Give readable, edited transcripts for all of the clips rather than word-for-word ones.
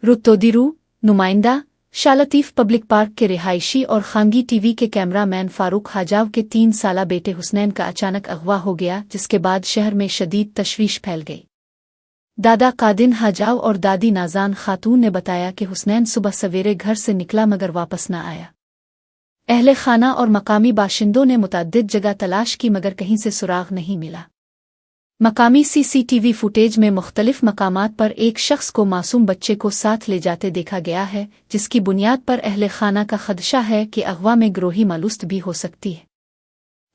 रुतोदिरू नुमाइंदा शालतीफ public park के रिहायशी और खानगी टीवी के कैमरामैन फारूक हाजाव के 3 साला बेटे हुसनैन का अचानक अगवा हो गया, जिसके बाद शहर में शदीद तशवीश फैल गई। दादा कादिन हाजाव और दादी नाजान खातून ने बताया कि हुसनैन सुबह सवेरे घर से निकला मगर वापस न आया। अहले खाना और मकामी बाशिंदों ने मुतअद्दिद जगह तलाश की मगर कहीं से सुराग नहीं मिला। मकामी सीसीटीवी फुटेज में मुख्तलिफ मकामात पर एक शख्स को मासूम बच्चे को साथ ले जाते देखा गया है, जिसकी बुनियाद पर अहले खाना का खदशा है कि अगवा में गिरोही मालूस्त भी हो सकती है।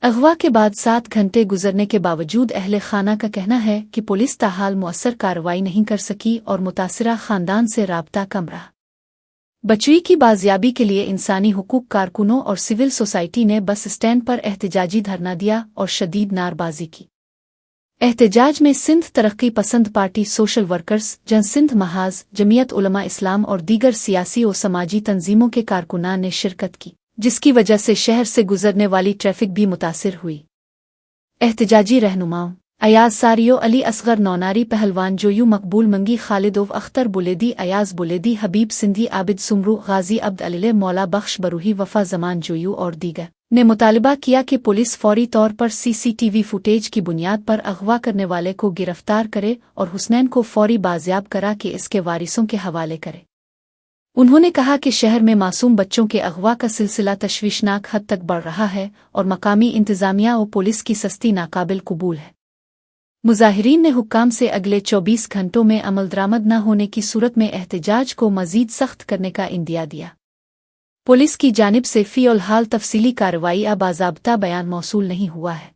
अगवा के बाद 7 घंटे गुजरने के बावजूद अहले खाना का कहना है कि पुलिस ताहाल मुअस्सर कार्रवाई नहीं कर सकी और मुतासिरा खानदान से राब्ता कम रहा। बच्ची की बाजियाबी के लिए इंसानी हुकूक कारकुनों और सिविल सोसाइटी ने बस स्टैंड पर एहतजाजी धरना दिया और शदीद नारबाजी की। एहतजाज में सिंध तरक्की पसंद party, social workers, जनसिंध महाज, Jamiat Ulama इस्लाम और दीगर सियासी और समाजी तंजीमों के कारकुनान ने शिरकत की, जिसकी वजह से शहर से गुजरने वाली ट्रैफिक भी मुतासिर हुई। एहतजाजी रहनुमाओं अयाज सारियो, अली असगर नौनारी, पहलवान जोयू, मकबूल मंगी, खालिदोव अख्तर बुलेदी, अयाज बुलेदी, हबीब सिंधी, आबिद सुमरू, गाजी अब्द अलिले, मौला बख्श बरूही, वफा जमान जोयू और दीगर ने मुतालबा किया कि पुलिस फौरी तौर पर सीसीटीवी फुटेज की बुनियाद पर अगवा करने वाले को गिरफ्तार करे और हुसनैन को फौरी बाजियाब करा कि इसके वारिसों के हवाले करे। उन्होंने कहा कि शहर में मासूम बच्चों के अगवा का सिलसिला तशवीशनाक हद तक बढ़ रहा है और मकामी इंतजामिया और पुलिस की सस्ती नाकाबिल कबूल है। मुजाहिरीन ने हुक्काम से अगले 24 घंटों में अमल दरामद न होने की सूरत में एहतजाज को मजीद सख्त करने का इंदिया दिया। पुलिस की जानिब से फ़िलहाल तफसीली कार्रवाई या बाज़ाब्ता बयान मौसूल नहीं हुआ है।